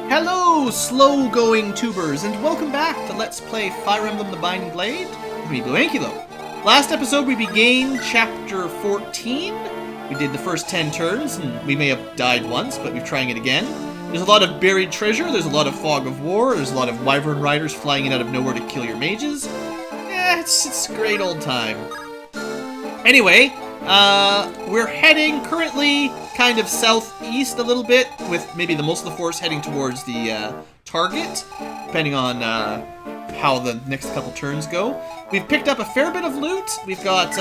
Hello, slow-going tubers, and welcome back to Let's Play Fire Emblem the Binding Blade with me, Blue. Last episode we began Chapter 14. We did the first 10 turns, and we may have died once, but we're trying it again. There's a lot of buried treasure, there's a lot of fog of war, there's a lot of wyvern riders flying in out of nowhere to kill your mages. Yeah, it's a great old time. Anyway, we're heading currently kind of southeast a little bit, with maybe most of the force heading towards the target, depending on how the next couple turns go. We've picked up a fair bit of loot. We've got,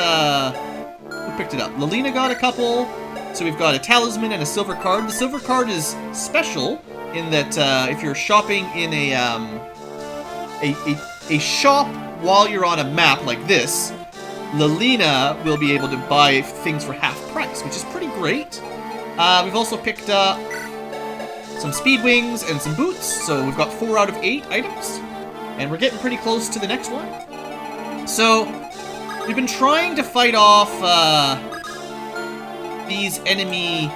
who picked it up? Lilina got a couple. So we've got a talisman and a silver card. The silver card is special in that if you're shopping in a shop while you're on a map like this, Lilina will be able to buy things for half price, which is pretty great. We've also picked up some speed wings and some boots, so we've got 4 out of 8 items, and we're getting pretty close to the next one. So we've been trying to fight off these enemy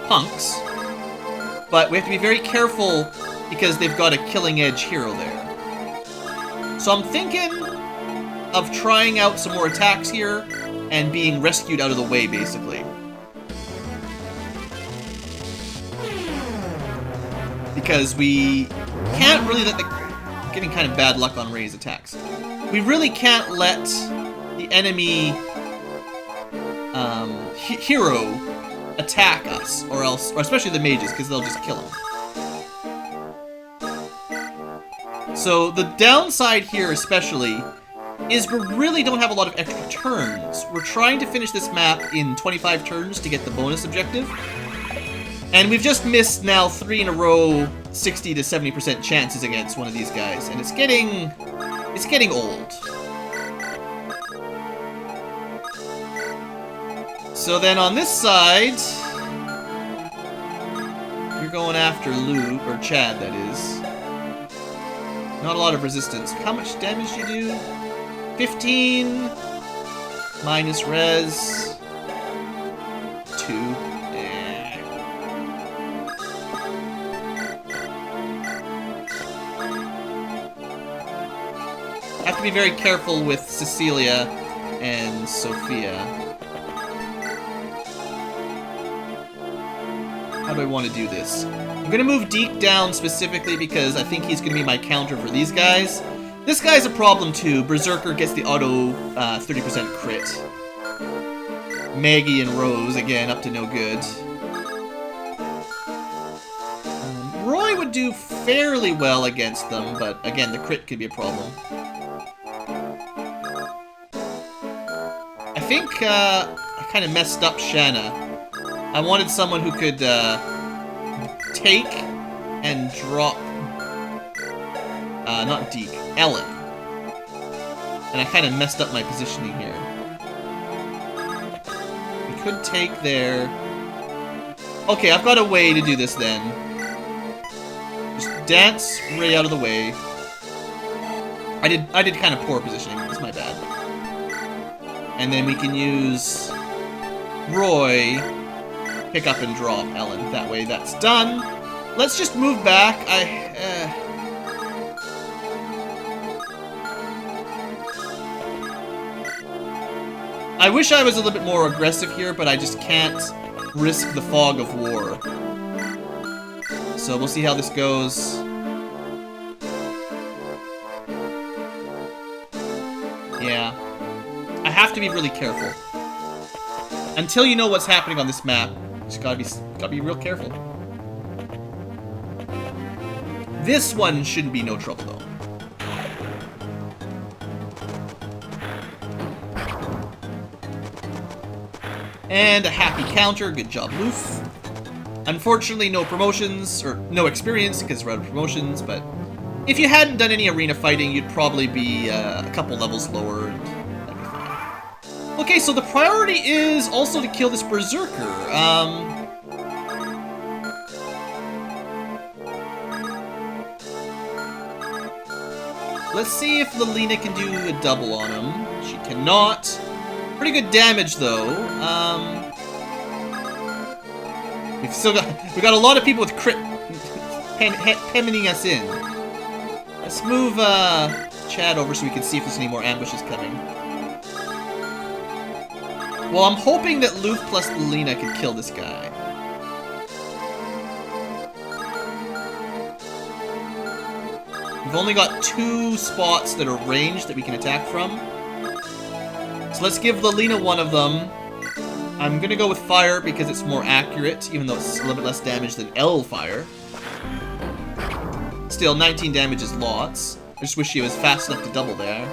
punks, but we have to be very careful because they've got a killing edge hero there. So I'm thinking of trying out some more attacks here and being rescued out of the way, basically. Because we can't really let getting kind of bad luck on Ray's attacks. We really can't let the enemy hero attack us, or especially the mages, because they'll just kill him. So the downside here, especially, is we really don't have a lot of extra turns. We're trying to finish this map in 25 turns to get the bonus objective. And we've just missed now 3 in a row 60 to 70% chances against one of these guys, and it's getting old. So then on this side, you're going after Luke, or Chad that is. Not a lot of resistance. How much damage do you do? 15 minus res 2. I have to be very careful with Cecilia and Sophia. How do I want to do this? I'm going to move Deke down specifically because I think he's going to be my counter for these guys. This guy's a problem too. Berserker gets the auto 30% crit. Maggie and Rose, again, up to no good. Roy would do fairly well against them, but again, the crit could be a problem. I think I kind of messed up Shanna. I wanted someone who could take and drop... not Deke, Ellen. And I kind of messed up my positioning here. We could take there. Okay, I've got a way to do this then. Just dance Ray out of the way. I did kind of poor positioning. It's my bad. And then we can use Roy, pick up and drop Ellen. That way that's done. Let's just move back. I wish I was a little bit more aggressive here, but I just can't risk the fog of war. So we'll see how this goes. Yeah. I have to be really careful. Until you know what's happening on this map, you just gotta be real careful. This one shouldn't be no trouble though. And a happy counter, good job, Loof. Unfortunately, no promotions, or no experience because we're out of promotions, but if you hadn't done any arena fighting, you'd probably be a couple levels lower, and that'd be fine. Okay, so the priority is also to kill this Berserker. Let's see if Lilina can do a double on him. She cannot. Pretty good damage though. We got a lot of people with crit hemming us in. Let's move Chad over so we can see if there's any more ambushes coming. Well, I'm hoping that Loof plus Lina could kill this guy. We've only got 2 spots that are ranged that we can attack from. So let's give Lina one of them. I'm gonna go with fire because it's more accurate, even though it's a little bit less damage than L fire. Still, 19 damage is lots. I just wish she was fast enough to double there.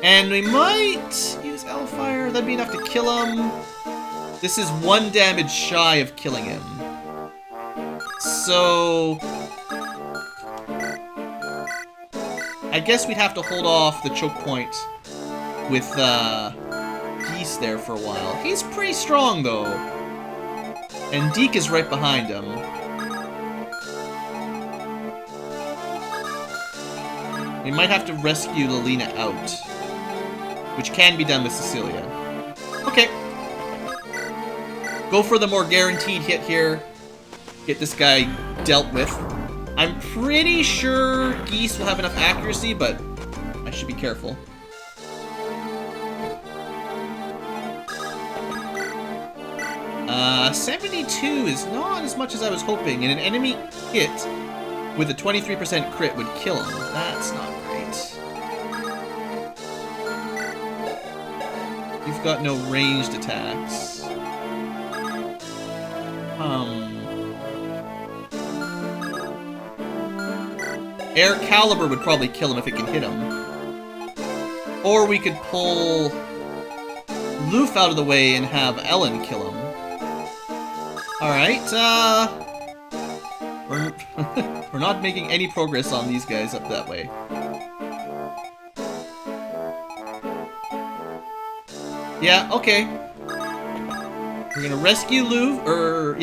And we might use L fire. That'd be enough to kill him. This is 1 damage shy of killing him. So I guess we'd have to hold off the choke point with Geese there for a while. He's pretty strong though. And Deke is right behind him. We might have to rescue Lina out, which can be done with Cecilia. Okay. Go for the more guaranteed hit here. Get this guy dealt with. I'm pretty sure Geese will have enough accuracy, but I should be careful. 72 is not as much as I was hoping, and an enemy hit with a 23% crit would kill him. That's not great. You've got no ranged attacks. Air Caliber would probably kill him if it can hit him. Or we could pull Loof out of the way and have Ellen kill him. Alright, we're not making any progress on these guys up that way. Yeah, okay. We're gonna rescue Loof. We're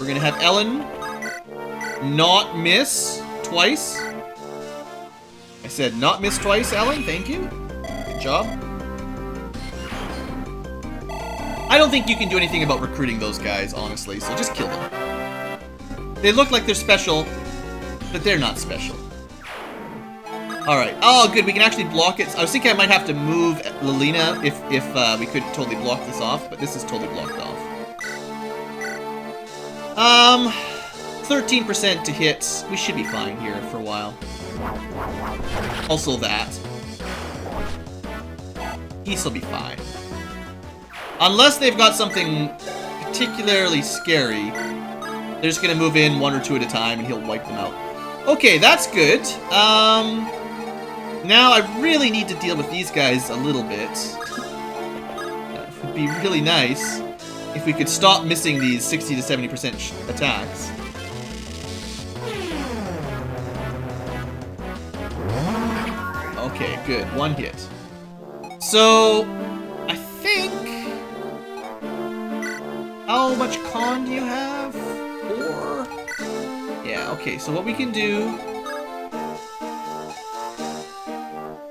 gonna have Ellen not miss twice. I said not miss twice, Ellen, thank you. Good job. I don't think you can do anything about recruiting those guys, honestly, so just kill them. They look like they're special, but they're not special. Alright. Oh, good, we can actually block it. I was thinking I might have to move Lina if we could totally block this off, but this is totally blocked off. 13% to hit. We should be fine here for a while. Also that. Geese will be fine. Unless they've got something particularly scary, they're just gonna move in 1 or 2 at a time and he'll wipe them out. Okay, that's good. Now I really need to deal with these guys a little bit. It would be really nice if we could stop missing these 60 to 70% attacks. Okay, good. 1 hit. So, I think... How much con do you have? 4? Yeah, okay, so what we can do...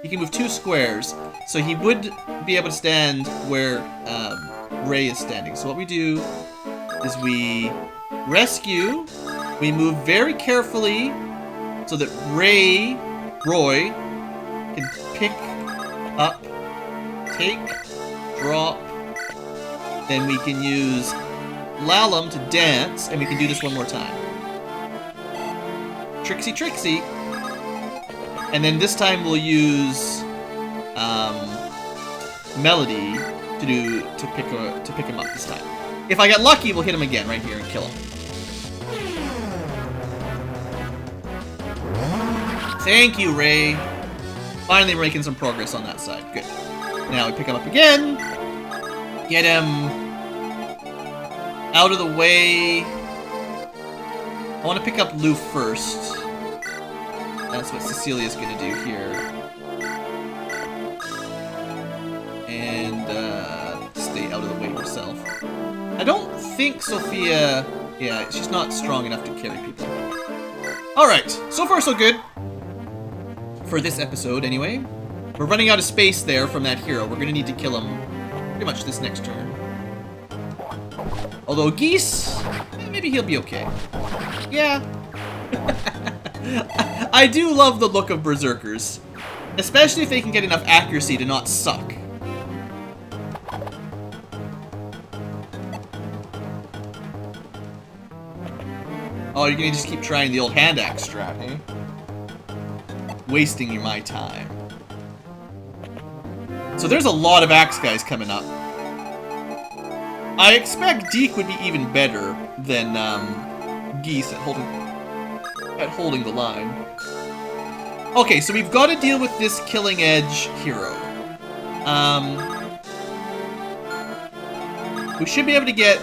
You can move 2 squares, so he would be able to stand where Ray is standing. So what we do is we rescue, we move very carefully so that Roy can pick up, take, drop, then we can use Lalum to dance, and we can do this one more time. Trixie Trixie. And then this time we'll use Melody to pick him up this time. If I get lucky, we'll hit him again right here and kill him. Thank you, Ray. Finally, we're making some progress on that side. Good. Now we pick him up again. Get him out of the way. I want to pick up Lou first. That's what Cecilia's gonna do here. And stay out of the way herself. I don't think Sophia... Yeah, she's not strong enough to carry people. Alright, so far so good. For this episode, anyway. We're running out of space there from that hero. We're gonna need to kill him pretty much this next turn. Although Geese, maybe he'll be okay. Yeah. I do love the look of Berserkers. Especially if they can get enough accuracy to not suck. Oh, you're gonna just keep trying the old hand axe strat, eh? Wasting my time. So there's a lot of axe guys coming up. I expect Deke would be even better than Geese at holding the line. Okay, so we've got to deal with this Killing Edge hero. We should be able to get,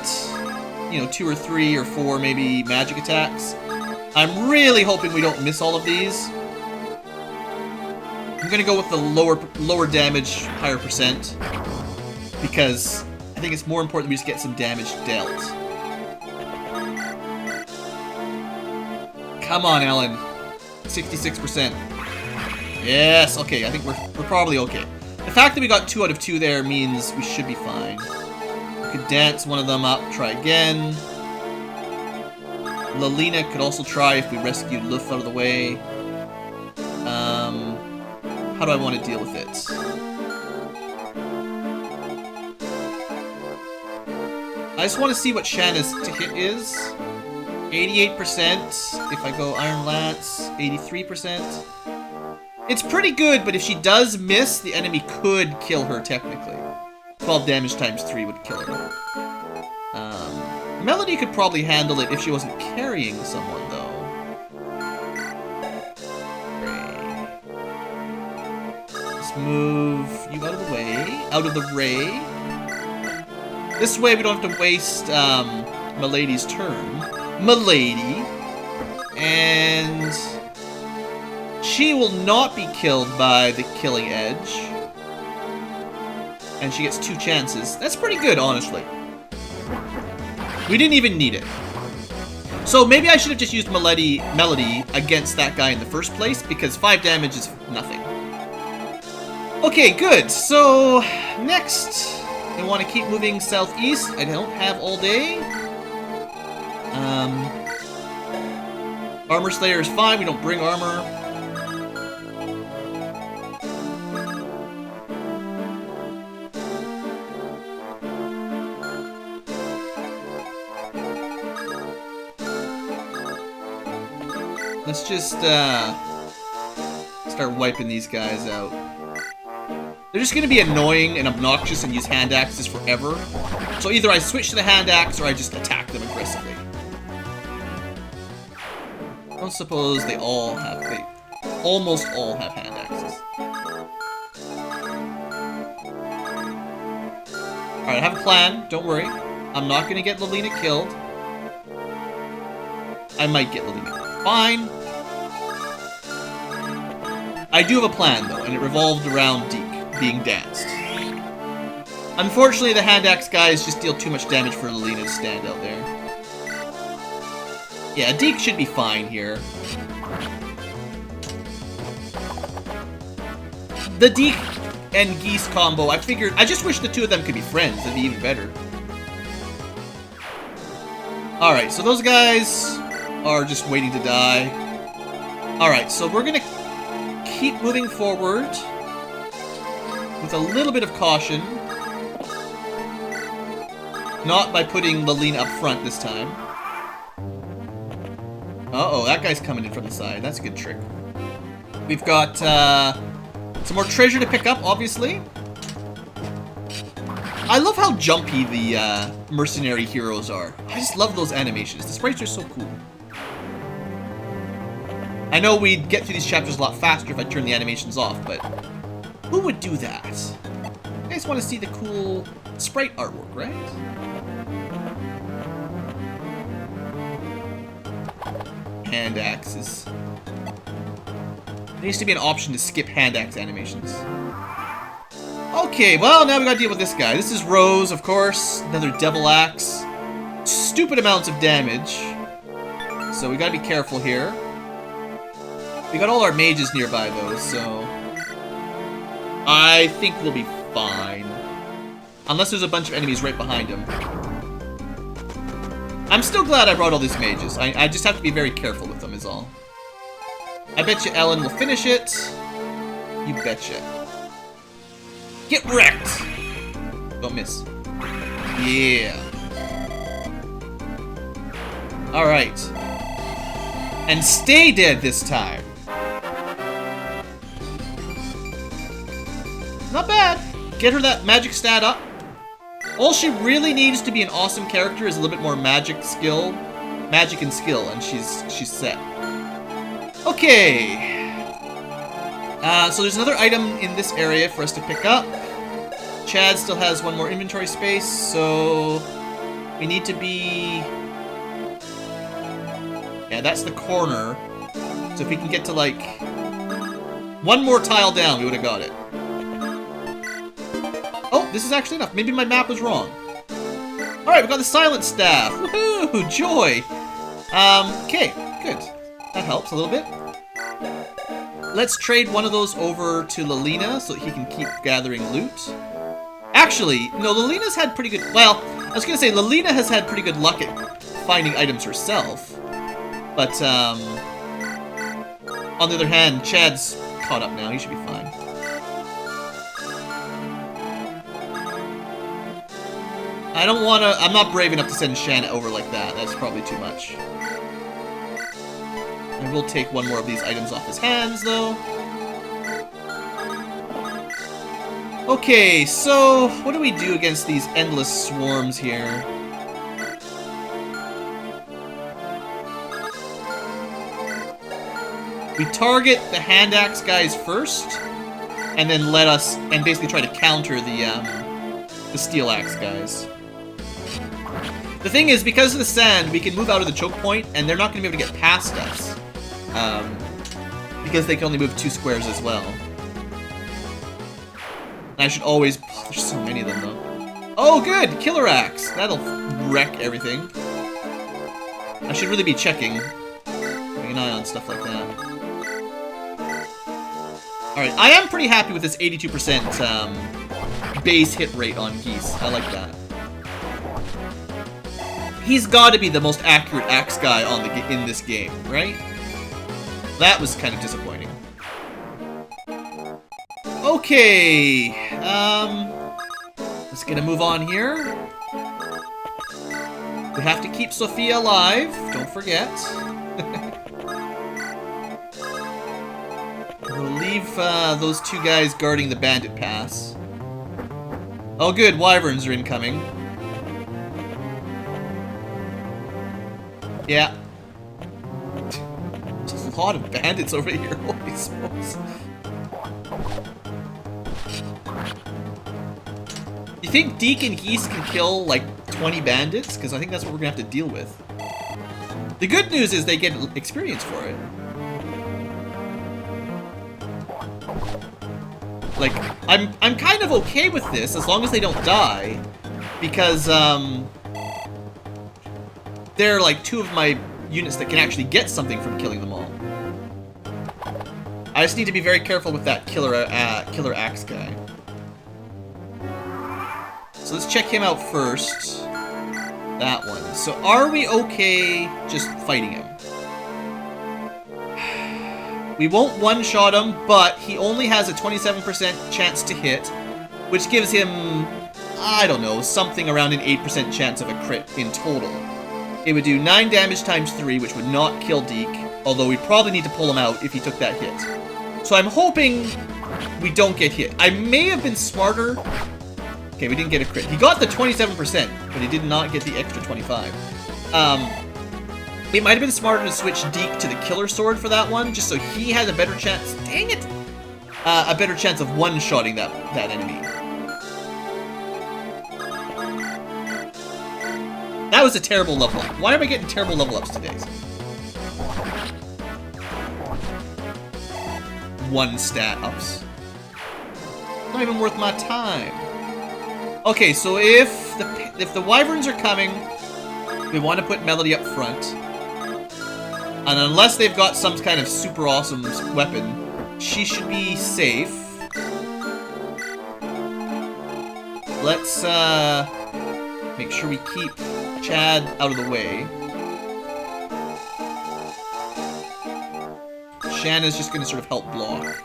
you know, 2 or 3 or 4 maybe magic attacks. I'm really hoping we don't miss all of these. I'm gonna go with the lower damage, higher percent, because I think it's more important that we just get some damage dealt. Come on, Ellen. 66%. Yes, okay, I think we're probably okay. The fact that we got 2 out of 2 there means we should be fine. We could dance one of them up, try again. Lalina could also try if we rescued Luff out of the way. How do I want to deal with it? I just want to see what Shanna's to hit is. 88%. If I go Iron Lance, 83%. It's pretty good, but if she does miss, the enemy could kill her technically. 12 damage times 3 would kill her. Melody could probably handle it if she wasn't carrying someone, though. Let's move you out of the way. Out of the ray. This way we don't have to waste Milady's turn. Milady. And she will not be killed by the Killing Edge. And she gets 2 chances. That's pretty good, honestly. We didn't even need it. So maybe I should have just used Melody against that guy in the first place, because 5 damage is nothing. Okay, good. So next, I want to keep moving southeast. I don't have all day. Armor Slayer is fine. We don't bring armor. Let's just start wiping these guys out. They're just going to be annoying and obnoxious and use hand axes forever. So either I switch to the hand axe or I just attack them aggressively. I don't suppose they almost all have hand axes. Alright, I have a plan. Don't worry. I'm not going to get Lalina killed. I might get Lalina killed. Fine. I do have a plan, though, and it revolved around Deke being danced. Unfortunately, the hand axe guys just deal too much damage for Lalina to stand out there. Yeah, Deke should be fine here. The Deke and Geese combo, I just wish the 2 of them could be friends. That'd be even better. Alright, so those guys are just waiting to die. Alright, so we're gonna keep moving forward with a little bit of caution. Not by putting Lalina up front this time. Uh-oh, that guy's coming in from the side. That's a good trick. We've got some more treasure to pick up, obviously. I love how jumpy the mercenary heroes are. I just love those animations. The sprites are so cool. I know we'd get through these chapters a lot faster if I turned the animations off, but who would do that? I just want to see the cool sprite artwork, right? Hand axes. There needs to be an option to skip hand axe animations. Okay, well, now we gotta deal with this guy. This is Rose, of course. Another devil axe. Stupid amounts of damage. So we gotta be careful here. We got all our mages nearby, though, so I think we'll be fine. Unless there's a bunch of enemies right behind him. I'm still glad I brought all these mages. I just have to be very careful with them is all. I bet you Ellen will finish it. You betcha. Get wrecked! Don't miss. Yeah. Alright. And stay dead this time. Not bad. Get her that magic stat up. All she really needs to be an awesome character is a little bit more magic and skill, and she's set. Okay. So there's another item in this area for us to pick up. Chad still has one more inventory space, so we need to be... Yeah, that's the corner. So if we can get to, like, one more tile down, we would have got it. Oh, this is actually enough. Maybe my map was wrong. Alright, we got the silent staff. Woohoo! Joy! Okay, good. That helps a little bit. Let's trade one of those over to Lelina so that he can keep gathering loot. Actually, no, Lelina's had pretty good... Well, I was gonna say, Lelina has had pretty good luck at finding items herself. But, on the other hand, Chad's caught up now. He should be fine. I don't want to... I'm not brave enough to send Shanna over like that. That's probably too much. I will take one more of these items off his hands, though. Okay, so what do we do against these endless swarms here? We target the hand axe guys first, and then and basically try to counter the steel axe guys. The thing is, because of the sand, we can move out of the choke point, and they're not going to be able to get past us. Because they can only move 2 squares as well. And I should always... Oh, there's so many of them, though. Oh, good! Killer axe! That'll wreck everything. I should really be checking. Keeping an eye on stuff like that. Alright, I am pretty happy with this 82% base hit rate on Geese. I like that. He's got to be the most accurate axe guy in this game, right? That was kind of disappointing. Okay, let's get a move on here. We have to keep Sophia alive, don't forget. We'll leave those 2 guys guarding the bandit pass. Oh good, wyverns are incoming. Yeah. There's a lot of bandits over here, holy smokes. You think Deke and Geese can kill, like, 20 bandits? Because I think that's what we're gonna have to deal with. The good news is they get experience for it. Like, I'm kind of okay with this, as long as they don't die. Because, they're, like, 2 of my units that can actually get something from killing them all. I just need to be very careful with that killer axe guy. So let's check him out first. That one. So are we okay just fighting him? We won't one-shot him, but he only has a 27% chance to hit, which gives him, I don't know, something around an 8% chance of a crit in total. It would do 9 damage times 3, which would not kill Deke, although we'd probably need to pull him out if he took that hit. So I'm hoping we don't get hit. I may have been smarter. Okay, we didn't get a crit. He got the 27%, but he did not get the extra 25. It might have been smarter to switch Deke to the killer sword for that one, just so he has a better chance. Dang it! A better chance of one-shotting that enemy. That was a terrible level up. Why am I getting terrible level ups today? 1 stat ups. Not even worth my time. Okay, so if the wyverns are coming, we want to put Melody up front. And unless they've got some kind of super awesome weapon, she should be safe. Let's make sure we keep Chad out of the way. Shanna's just going to sort of help block.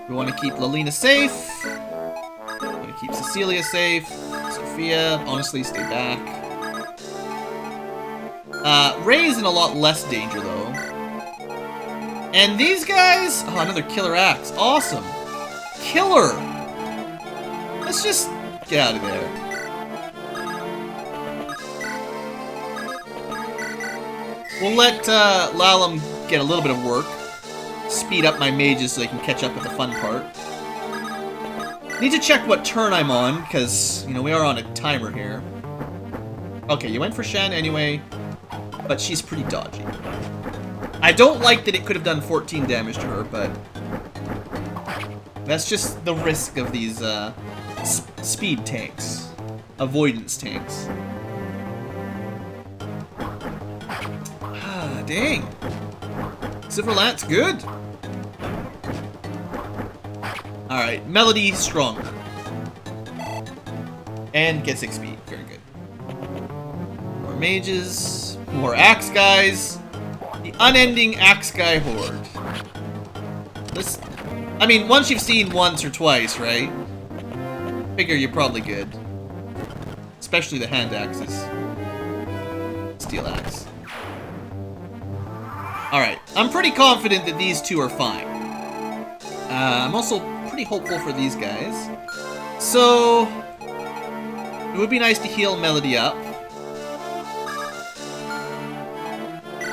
We want to keep Lelina safe. We want to keep Cecilia safe. Sophia, honestly, stay back. Ray's in a lot less danger, though. And these guys... Oh, another killer axe. Awesome. Killer! Let's just get out of there. We'll let Lalum get a little bit of work. Speed up my mages so they can catch up with the fun part. Need to check what turn I'm on, because, you know, we are on a timer here. Okay, you went for Shan anyway, but she's pretty dodgy. I don't like that it could have done 14 damage to her, but that's just the risk of these speed tanks. Avoidance tanks. Ah, dang. Silverlance, good. Alright, Melody, strong. And gets XP, very good. More mages, more axe guys. The unending axe guy horde. This, I mean, once you've seen once or twice, right? Figure you're probably good. Especially the hand axes. Steel axe. Alright, I'm pretty confident that these two are fine. I'm also pretty hopeful for these guys. So, it would be nice to heal Melody up.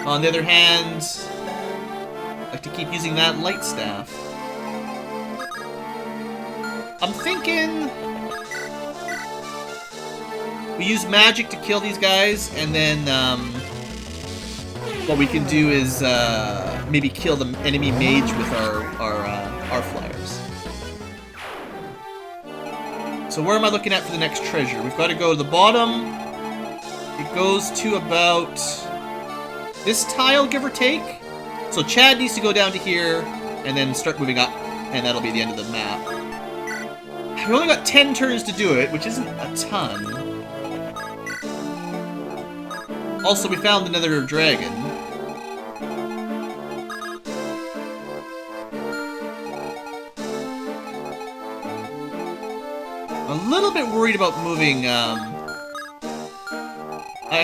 On the other hand, I'd like to keep using that light staff. I'm thinking we use magic to kill these guys, and then what we can do is maybe kill the enemy mage with our flyers. So where am I looking at for the next treasure? We've got to go to the bottom. It goes to about this tile, give or take. So Chad needs to go down to here and then start moving up, and that'll be the end of the map. We only got 10 turns to do it, which isn't a ton. Also, we found another dragon. A little bit worried about moving, I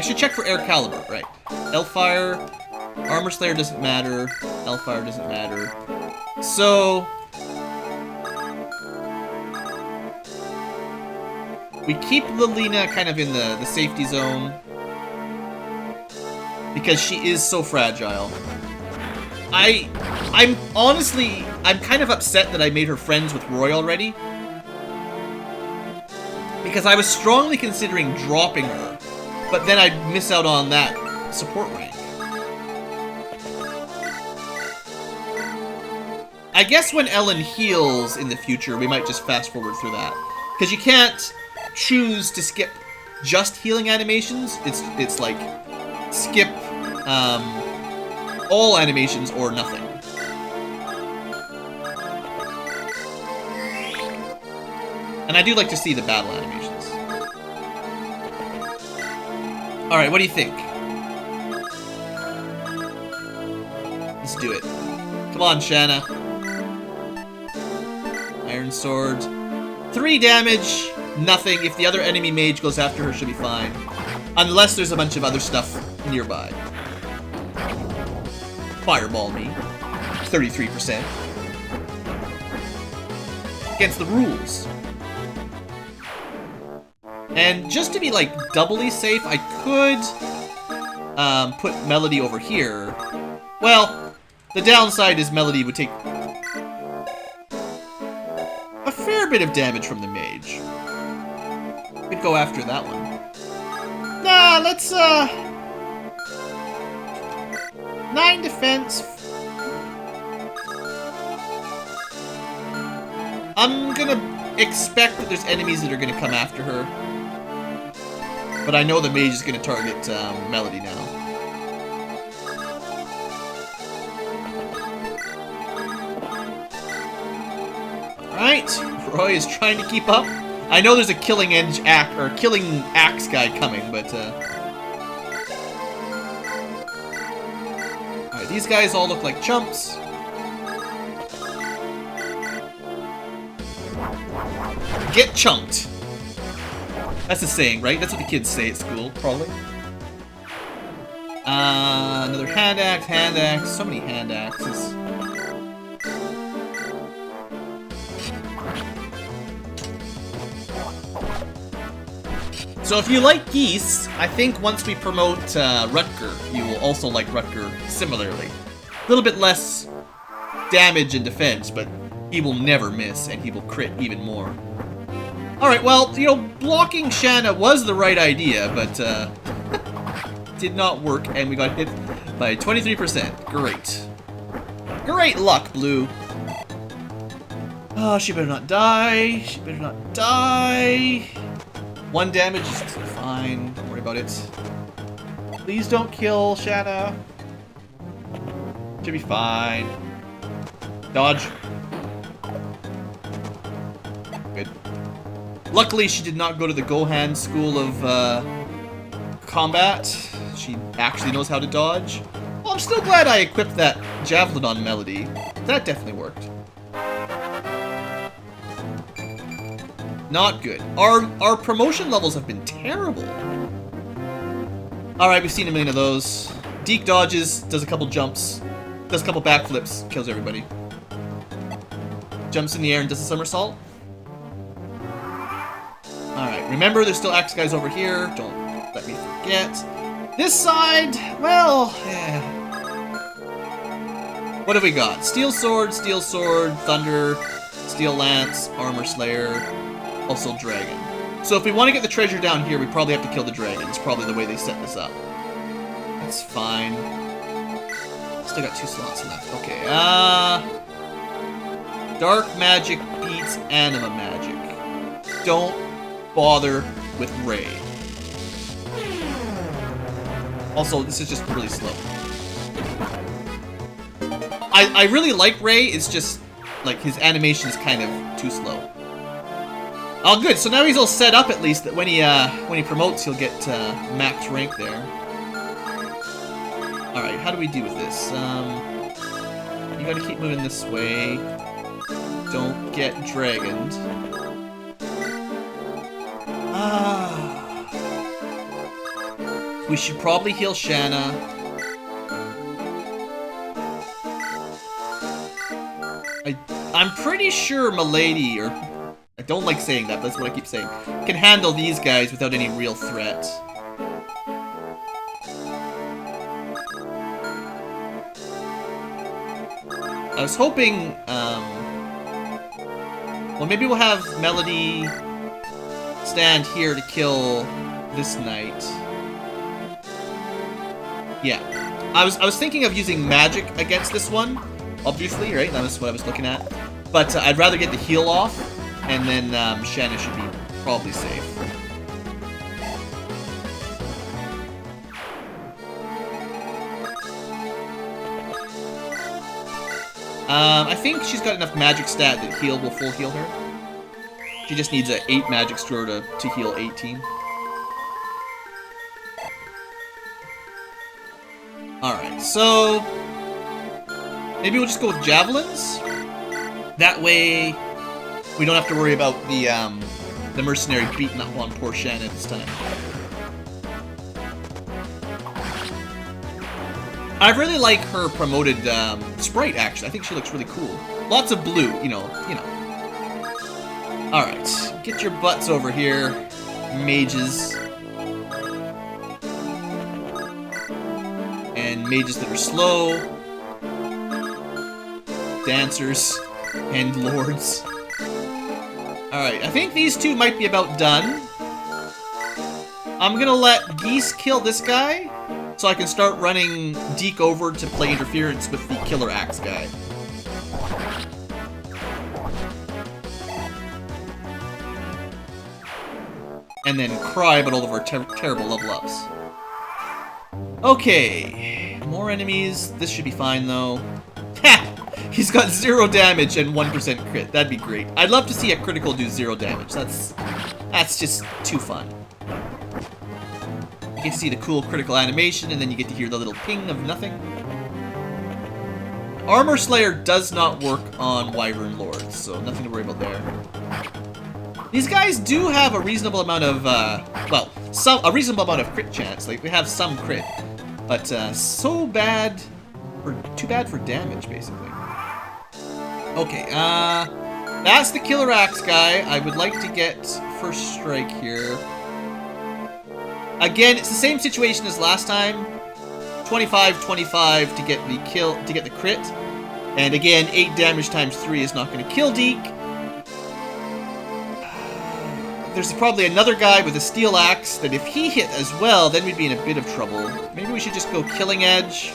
should check for air caliber, right. Hellfire, Armor Slayer doesn't matter, Hellfire doesn't matter. So, we keep Lelina kind of in the safety zone, because she is so fragile. I'm honestly, I'm kind of upset that I made her friends with Roy already, because I was strongly considering dropping her, but then I'd miss out on that support rank. I guess when Ellen heals in the future, we might just fast forward through that, because you can't choose to skip just healing animations. It's like skip all animations or nothing. And I do like to see the battle animations. Alright, what do you think? Let's do it. Come on, Shanna. Iron Sword. 3 damage, nothing. If the other enemy mage goes after her, she'll be fine. Unless there's a bunch of other stuff nearby. Fireball me. 33%. Against the rules. And just to be, like, doubly safe, I could put Melody over here. Well, the downside is Melody would take a fair bit of damage from the mage. We'd go after that one. Nah, let's, 9 defense. I'm gonna expect that there's enemies that are gonna come after her. But I know the mage is gonna target Melody now. Alright, Roy is trying to keep up. I know there's a killing axe guy coming, but alright, these guys all look like chumps. Get chunked. That's the saying, right? That's what the kids say at school, probably. Another hand axe, so many hand axes. So if you like geese, I think once we promote Rutger, you will also like Rutger similarly. A little bit less damage and defense, but he will never miss, and he will crit even more. Alright, well, you know, blocking Shanna was the right idea, but did not work, and we got hit by 23%. Great. Great luck, Blue. Oh, she better not die. She better not die. 1 damage is fine. Don't worry about it. Please don't kill Shanna. Should be fine. Dodge. Good. Luckily, she did not go to the Gohan school of combat. She actually knows how to dodge. Well, I'm still glad I equipped that javelin on Melody. That definitely worked. Not good. Our promotion levels have been terrible. Alright, we've seen a million of those. Deke dodges, does a couple jumps, does a couple backflips, kills everybody. Jumps in the air and does a somersault. Alright, remember there's still axe guys over here. Don't let me forget. This side, well, what have we got? Steel Sword, Thunder, Steel Lance, Armor Slayer, also Dragon. So if we want to get the treasure down here, we probably have to kill the dragon. It's probably the way they set this up. That's fine. Still got 2 slots left. Okay, Dark Magic beats Anima Magic. Don't bother with Ray. Also, this is just really slow. I really like Ray, it's just, like, his animation is kind of too slow. Oh, good. So now he's all set up, at least, that when he promotes, he'll get max rank there. All right, how do we do with this? You gotta keep moving this way. Don't get dragoned. We should probably heal Shanna. I'm pretty sure Milady, or I don't like saying that, but that's what I keep saying, can handle these guys without any real threat. I was hoping, well, maybe we'll have Melody stand here to kill this knight. Yeah. I was thinking of using magic against this one, obviously, right? That was what I was looking at. But I'd rather get the heal off, and then Shanna should be probably safe. I think she's got enough magic stat that heal will full heal her. She just needs an 8 magic store to heal 18. Alright, so maybe we'll just go with javelins. That way we don't have to worry about the mercenary beating up on poor Shanna this time. I really like her promoted sprite, actually. I think she looks really cool. Lots of blue, you know. Alright, get your butts over here, mages. And mages that are slow. Dancers. And lords. Alright, I think these two might be about done. I'm gonna let Geese kill this guy, so I can start running Deke over to play interference with the Killer Axe guy. And then cry about all of our terrible level ups. Okay, more enemies. This should be fine though. Ha! He's got 0 damage and 1% crit. That'd be great. I'd love to see a critical do 0 damage. That's That's just too fun. You get to see the cool critical animation, and then you get to hear the little ping of nothing. Armor Slayer does not work on Wyvern Lords, so nothing to worry about there. These guys do have a reasonable amount of, well, a reasonable amount of crit chance. Like, they have some crit, but too bad for damage, basically. Okay, that's the Killer Axe guy. I would like to get first strike here. Again, it's the same situation as last time. 25-25 to get the kill, to get the crit. And again, 8 damage times 3 is not going to kill Deke. There's probably another guy with a steel axe that if he hit as well, then we'd be in a bit of trouble. Maybe we should just go Killing Edge.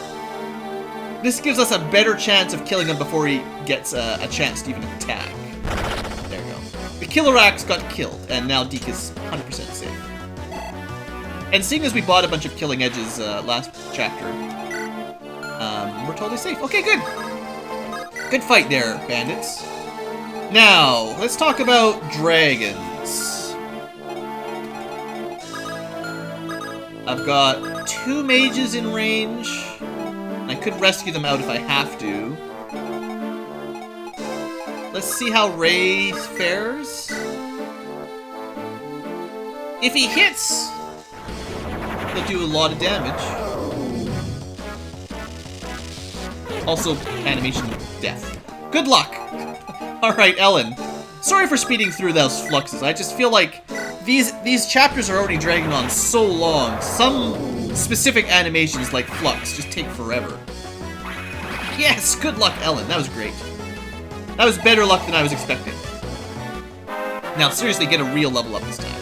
This gives us a better chance of killing him before he gets a chance to even attack. There you go. The Killer Axe got killed, and now Deke is 100% safe. And seeing as we bought a bunch of Killing Edges last chapter, we're totally safe. Okay, good. Good fight there, bandits. Now, let's talk about dragons. I've got 2 mages in range. I could rescue them out if I have to. Let's see how Ray fares. If he hits, he'll do a lot of damage. Also, animation death. Good luck! Alright, Ellen. Sorry for speeding through those fluxes. I just feel like these chapters are already dragging on so long. Some specific animations, like Flux, just take forever. Yes! Good luck, Ellen. That was great. That was better luck than I was expecting. Now, seriously, get a real level up this time.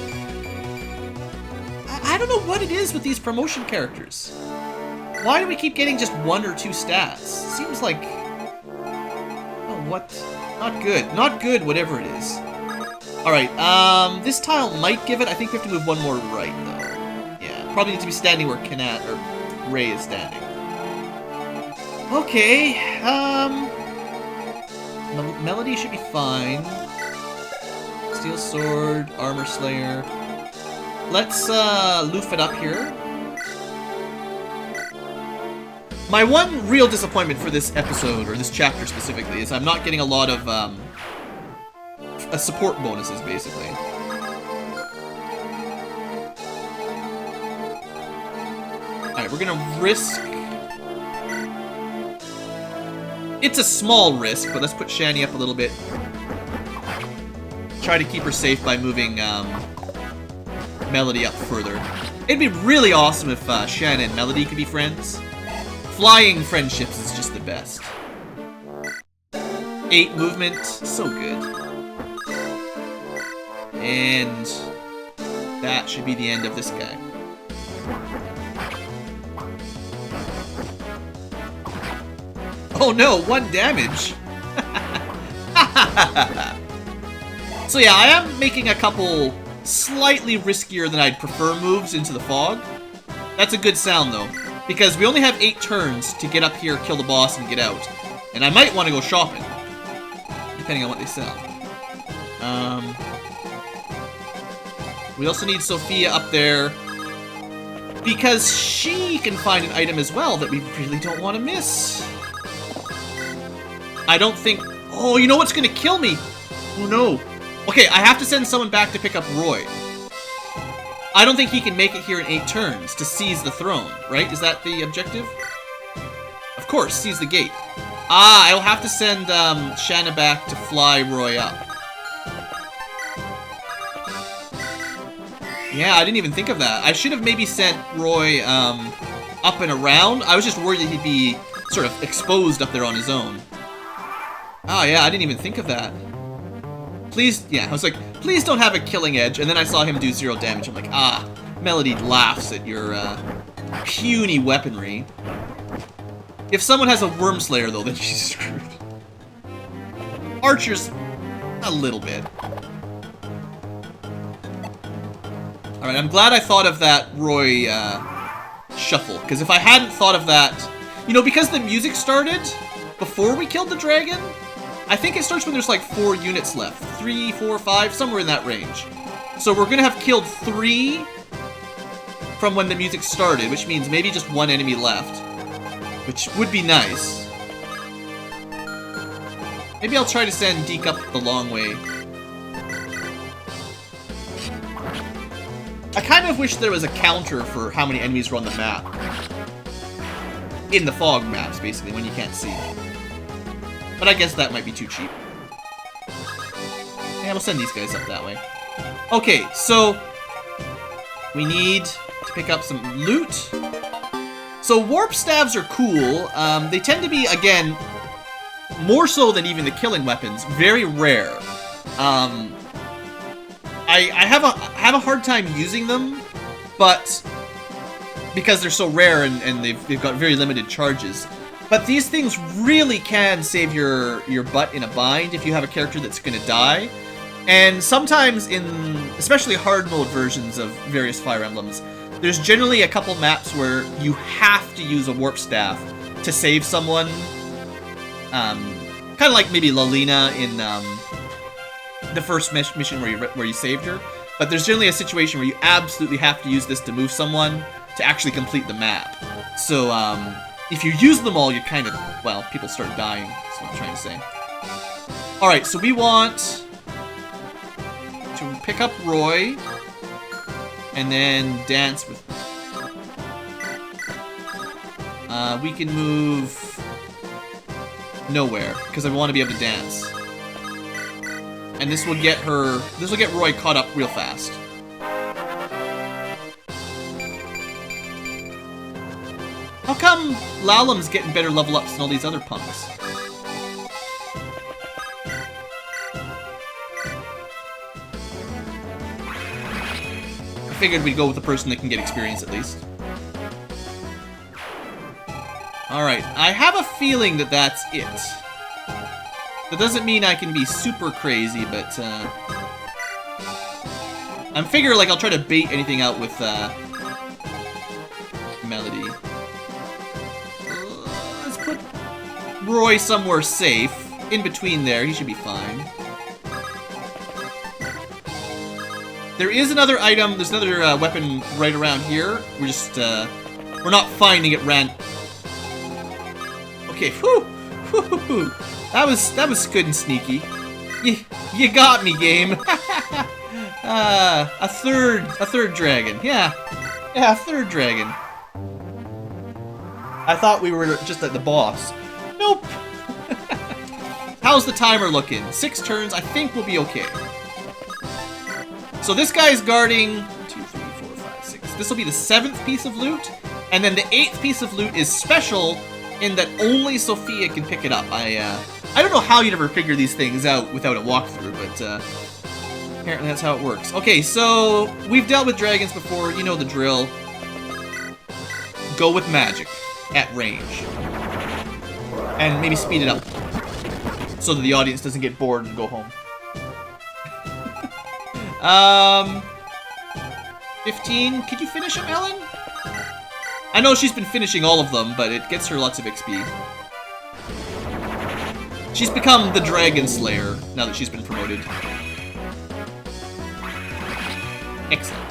I don't know what it is with these promotion characters. Why do we keep getting just 1 or 2 stats? Seems like... oh, what? Not good. Not good, whatever it is. Alright, this tile might give it. I think we have to move 1 more right, though. Yeah, probably need to be standing where Ray is standing. Okay, Melody should be fine. Steel Sword, Armor Slayer. Let's, loof it up here. My one real disappointment for this episode, or this chapter specifically, is I'm not getting a lot of, support bonuses, basically. Alright, we're gonna risk... It's a small risk, but let's put Shani up a little bit. Try to keep her safe by moving, Melody up further. It'd be really awesome if, Shanna and Melody could be friends. Flying friendships is just the best. 8 movement, so good. And that should be the end of this guy. Oh no, 1 damage! So yeah, I am making a couple slightly riskier than I'd prefer moves into the fog. That's a good sound though, because we only have 8 turns to get up here, kill the boss, and get out. And I might want to go shopping, depending on what they sell. We also need Sophia up there, because she can find an item as well that we really don't want to miss. I don't think... oh, you know what's gonna kill me? Oh no. Okay, I have to send someone back to pick up Roy. I don't think he can make it here in 8 turns to seize the throne, right? Is that the objective? Of course, seize the gate. Ah, I'll have to send Shanna back to fly Roy up. Yeah, I didn't even think of that. I should have maybe sent Roy up and around. I was just worried that he'd be sort of exposed up there on his own. Oh yeah, I didn't even think of that. Please, yeah, I was like, please don't have a Killing Edge, and then I saw him do 0 damage. I'm like, ah, Melody laughs at your puny weaponry. If someone has a Worm Slayer though, then she's screwed. Archers, a little bit. Alright, I'm glad I thought of that Roy shuffle, because if I hadn't thought of that, you know, because the music started before we killed the dragon, I think it starts when there's like 4 units left. 3, 4, 5, somewhere in that range. So we're gonna have killed 3 from when the music started, which means maybe just 1 enemy left, which would be nice. Maybe I'll try to send Deke up the long way. I kind of wish there was a counter for how many enemies were on the map. In the fog maps, basically, when you can't see. But I guess that might be too cheap. Yeah, we'll send these guys up that way. Okay, so we need to pick up some loot. So warp staves are cool. They tend to be, again, more so than even the killing weapons, very rare. I have a hard time using them, but because they're so rare and they've got very limited charges. But these things really can save your butt in a bind if you have a character that's gonna die. And sometimes in, especially hard mode versions of various Fire Emblems, there's generally a couple maps where you have to use a warp staff to save someone. Kind of like maybe Lalina in the first mission where you saved her. But there's generally a situation where you absolutely have to use this to move someone to actually complete the map. So if you use them all, you kind of, well, people start dying. That's what I'm trying to say. Alright, so we want to pick up Roy and then dance with we can move nowhere because I want to be able to dance. And this will get Roy caught up real fast. How come Lalam's getting better level ups than all these other punks? I figured we'd go with the person that can get experience at least. Alright, I have a feeling that that's it. That doesn't mean I can be super crazy, but I'm figuring like I'll try to bait anything out with Melody. Let's put Roy somewhere safe. In between there, he should be fine. There is another item, there's another weapon right around here. We're just, we're not finding it Okay, whew! Whew! That was good and sneaky. You got me, game. A third dragon. Yeah, a third dragon. I thought we were just at the boss. Nope. How's the timer looking? 6 turns. I think we'll be okay. So this guy's guarding 2, 3, 4, 5, 6. This will be the 7th piece of loot, and then the 8th piece of loot is special in that only Sophia can pick it up. I don't know how you'd ever figure these things out without a walkthrough, but apparently that's how it works. Okay, so we've dealt with dragons before. You know the drill. Go with magic at range, and maybe speed it up so that the audience doesn't get bored and go home. 15. Could you finish him, Ellen? I know she's been finishing all of them, but it gets her lots of XP. She's become the Dragon Slayer now that she's been promoted. Excellent.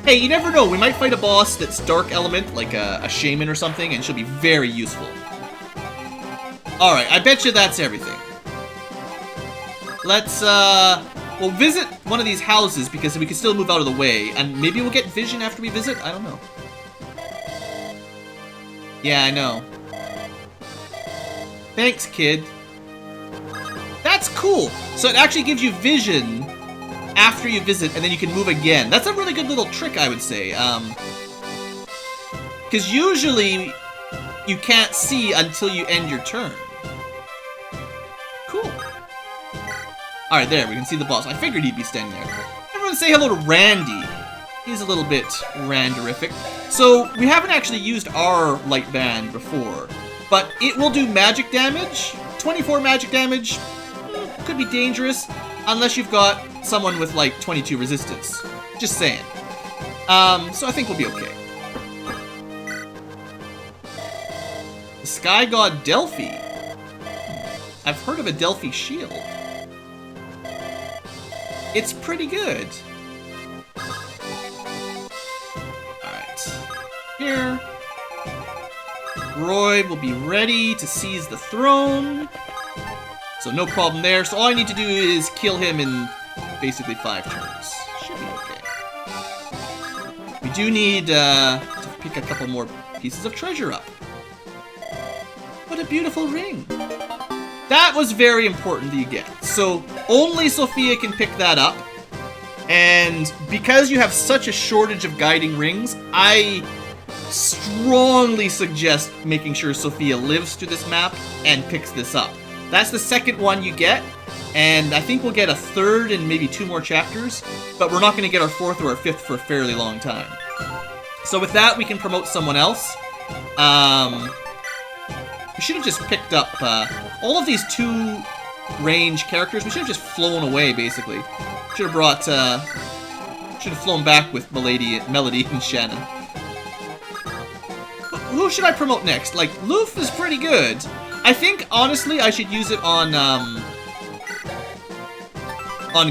Hey, you never know. We might fight a boss that's Dark Element, like a Shaman or something, and she'll be very useful. Alright, I bet you that's everything. Let's, we'll visit one of these houses because we can still move out of the way, and maybe we'll get vision after we visit? I don't know. Yeah, I know. Thanks, kid. That's cool! So it actually gives you vision after you visit, and then you can move again. That's a really good little trick, I would say. Because usually you can't see until you end your turn. Cool. Alright, there, we can see the boss. I figured he'd be standing there. Everyone say hello to Randy. He's a little bit randerific. So, we haven't actually used our light band before, but it will do magic damage. 24 magic damage could be dangerous, unless you've got someone with, like, 22 resistance. Just saying. So I think we'll be okay. The Sky God Delphi. I've heard of a Delphi shield. it's pretty good. Alright. Here. Roy will be ready to seize the throne. So no problem there. So all I need to do is kill him in basically 5 turns. Should be okay. We do need to pick a couple more pieces of treasure up. What a beautiful ring. That was very important that you get. So only Sophia can pick that up. And because you have such a shortage of guiding rings, I strongly suggest making sure Sophia lives through this map and picks this up. That's the second one you get, and I think we'll get a third and maybe 2 more chapters, but we're not going to get our 4th or our 5th for a fairly long time. So with that, we can promote someone else. We should have just picked up all of these 2 range characters. We should have just flown away, basically. Should have brought, should have flown back with Melody and Shanna. Who should I promote next? Like, Loof is pretty good. I think, honestly, I should use it on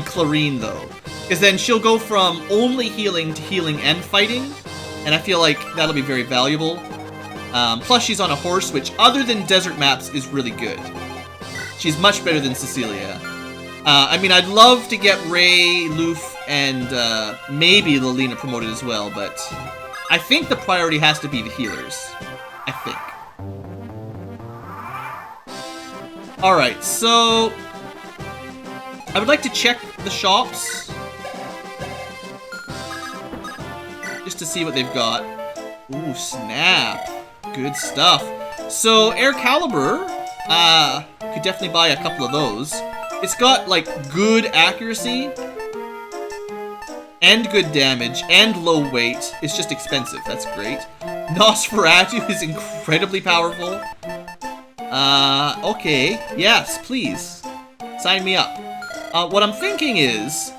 Clarine, though. Because then she'll go from only healing to healing and fighting. And I feel like that'll be very valuable. Plus, she's on a horse, which, other than desert maps, is really good. She's much better than Cecilia. I mean, I'd love to get Ray, Loof, and maybe Lilina promoted as well, but I think the priority has to be the healers. I think. Alright, so I would like to check the shops just to see what they've got. Ooh, snap. Good stuff. So, Air Caliber, could definitely buy a couple of those. It's got, like, good accuracy, and good damage, and low weight. It's just expensive. That's great. Nosferatu is incredibly powerful. Okay. Yes, please. Sign me up. What I'm thinking is...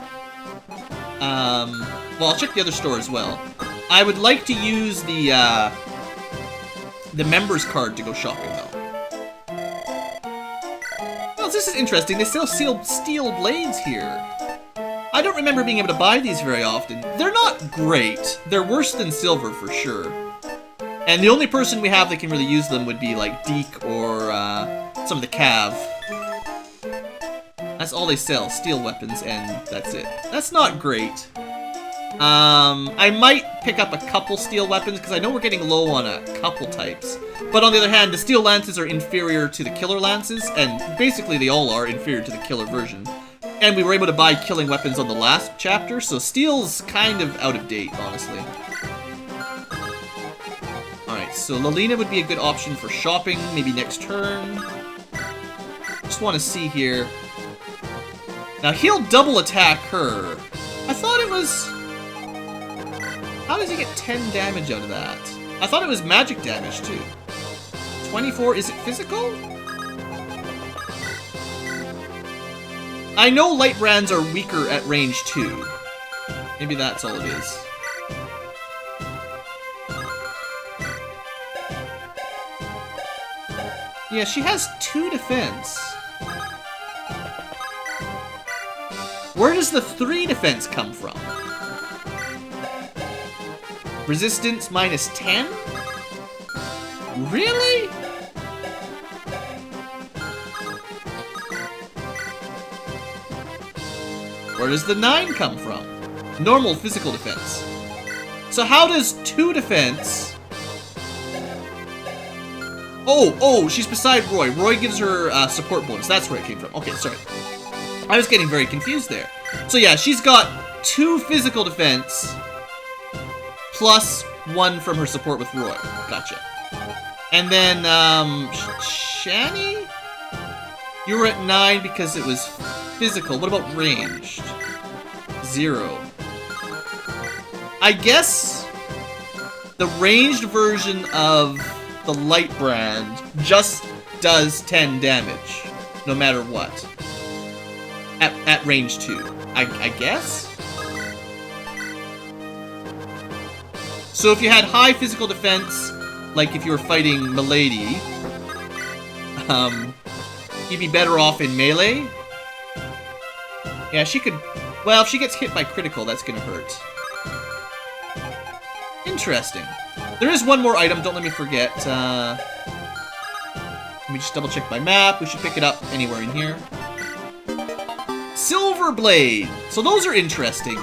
well, I'll check the other store as well. I would like to use the members card to go shopping, though. Well, this is interesting. They sell steel blades here. I don't remember being able to buy these very often. They're not great. They're worse than silver, for sure. And the only person we have that can really use them would be, like, Deke or some of the Cav. That's all they sell, steel weapons, and that's it. That's not great. I might pick up a couple steel weapons, because I know we're getting low on a couple types. But on the other hand, the steel lances are inferior to the killer lances, and basically they all are inferior to the killer version. And we were able to buy killing weapons on the last chapter, so steel's kind of out of date, honestly. Alright, so Lilina would be a good option for shopping, maybe next turn. Just want to see here. Now, he'll double attack her. I thought it was... How does he get 10 damage out of that? I thought it was magic damage, too. 24, is it physical? I know light brands are weaker at range 2. Maybe that's all it is. Yeah, she has 2 defense. Where does the 3 defense come from? Resistance minus 10? Really? Where does the 9 come from? Normal physical defense. So how does 2 defense... Oh, she's beside Roy. Roy gives her support bonus. That's where it came from. Okay, sorry. I was getting very confused there. So yeah, she's got 2 physical defense plus 1 from her support with Roy. Gotcha. And then, Shani? You were at 9 because it was physical. What about ranged? 0. I guess the ranged version of the light brand just does 10 damage, no matter what. At range 2, I guess? So if you had high physical defense, like if you were fighting Milady, you'd be better off in melee. Yeah, she could Well, if she gets hit by critical, that's gonna hurt. Interesting. There is one more item, don't let me forget. Let me just double check my map. We should pick it up anywhere in here. Silver Blade! So those are interesting.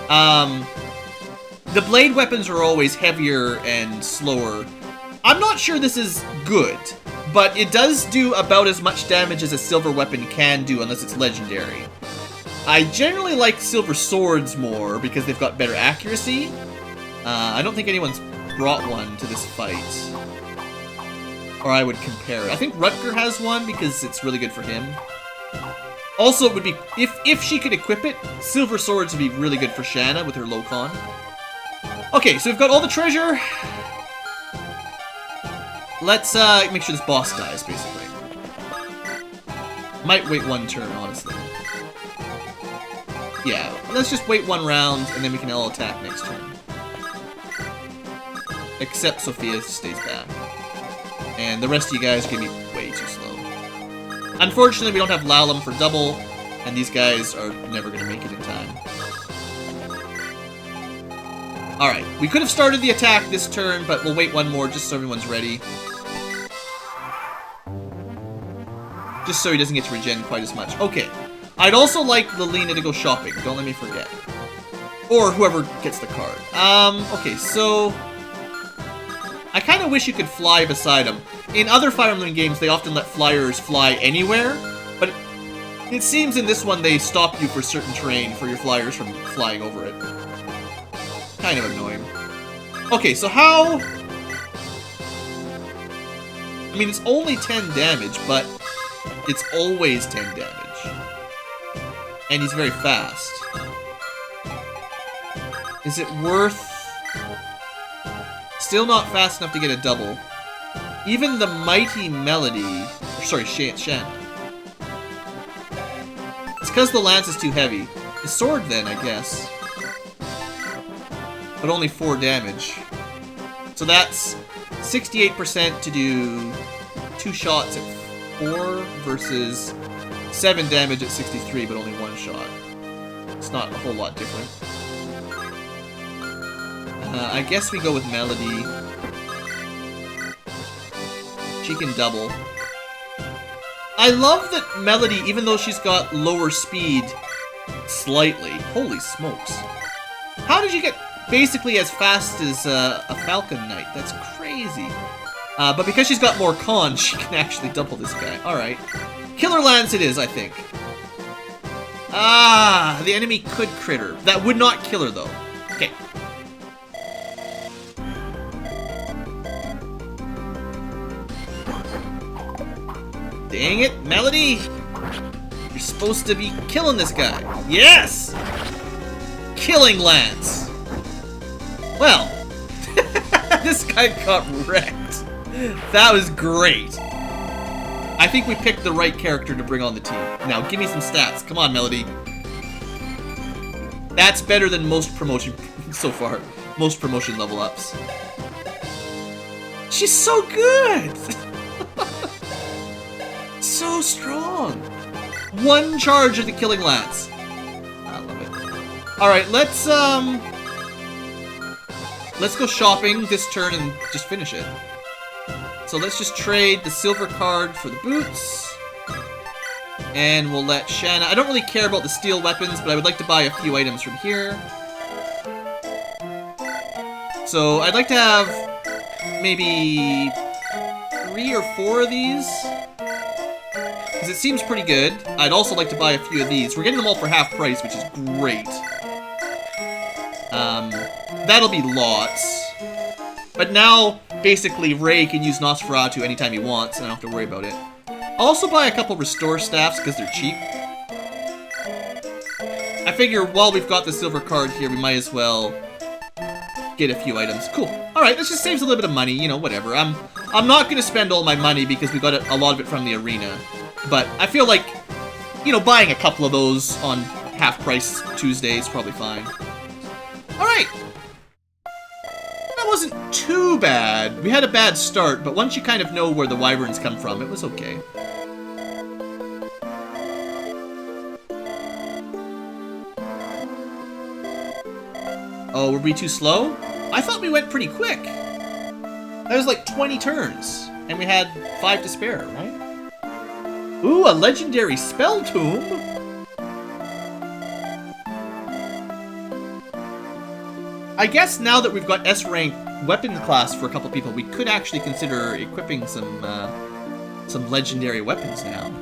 The blade weapons are always heavier and slower. I'm not sure this is good, but it does do about as much damage as a silver weapon can do unless it's legendary. I generally like silver swords more because they've got better accuracy. I don't think anyone's brought one to this fight. Or I would compare it. I think Rutger has one because it's really good for him. Also, it would be, if she could equip it, silver swords would be really good for Shanna with her low con. Okay, so we've got all the treasure. Let's make sure this boss dies, basically. Might wait one turn, honestly. Yeah, let's just wait one round, and then we can all attack next turn. Except Sophia stays back. And the rest of you guys are gonna be way too slow. Unfortunately, we don't have Lalum for double, and these guys are never gonna make it in time. Alright, we could have started the attack this turn, but we'll wait one more just so everyone's ready. Just so he doesn't get to regen quite as much. Okay. I'd also like Lilina to go shopping, don't let me forget. Or whoever gets the card. Okay, so... I kind of wish you could fly beside him. In other Fire Emblem games, they often let flyers fly anywhere, but it seems in this one they stop you for certain terrain for your flyers from flying over it. Kind of annoying. Okay, so how... I mean, it's only 10 damage, but it's always 10 damage. And he's very fast. Is it worth... Still not fast enough to get a double. Even the mighty Melody... Sorry, Shanna. It's because the lance is too heavy. The sword then, I guess. But only 4 damage. So that's 68% to do 2 shots at 4 versus 7 damage at 63, but only 1 shot. It's not a whole lot different. I guess we go with Melody. She can double. I love that Melody, even though she's got lower speed slightly. Holy smokes. How did you get basically as fast as a Falcon Knight? That's crazy. But because she's got more con, she can actually double this guy. Alright. Killer Lance it is, I think. Ah, the enemy could crit her. That would not kill her, though. Okay. Dang it, Melody! You're supposed to be killing this guy. Yes! Killing Lance! Well, this guy got wrecked. That was great. I think we picked the right character to bring on the team. Now, give me some stats. Come on, Melody. That's better than most promotion so far. Most promotion level ups. She's so good! So strong. 1 charge of the Killing Lance. I love it. Alright, let's go shopping this turn and just finish it. So let's just trade the silver card for the boots. And we'll let Shanna... I don't really care about the steel weapons, but I would like to buy a few items from here. So I'd like to have maybe 3 or 4 of these. Because it seems pretty good. I'd also like to buy a few of these. We're getting them all for half price, which is great. That'll be lots. But now, basically, Ray can use Nosferatu anytime he wants, and I don't have to worry about it. I'll also buy a couple Restore Staffs, because they're cheap. I figure, while we've got the silver card here, we might as well get a few items. Cool. Alright, this just saves a little bit of money, you know, whatever. I'm not going to spend all my money, because we got a lot of it from the arena. But I feel like, you know, buying a couple of those on half-price Tuesday is probably fine. Alright. That wasn't too bad. We had a bad start, but once you kind of know where the wyverns come from, it was okay. Oh, were we too slow? I thought we went pretty quick. That was like 20 turns, and we had 5 to spare, right? Ooh, a legendary spell tomb. I guess now that we've got S-rank weapon class for a couple people, we could actually consider equipping some legendary weapons now.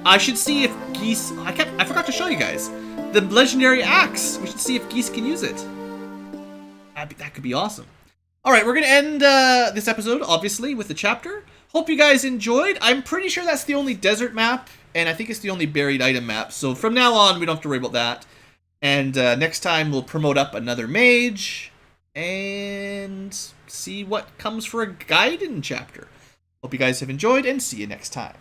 I should see if Geese... I forgot to show you guys. The legendary axe. We should see if Geese can use it. That could be awesome. Alright, we're going to end this episode, obviously, with the chapter. Hope you guys enjoyed. I'm pretty sure that's the only desert map, and I think it's the only buried item map. So from now on, we don't have to worry about that. And next time, we'll promote up another mage and see what comes for a Gaiden chapter. Hope you guys have enjoyed, and see you next time.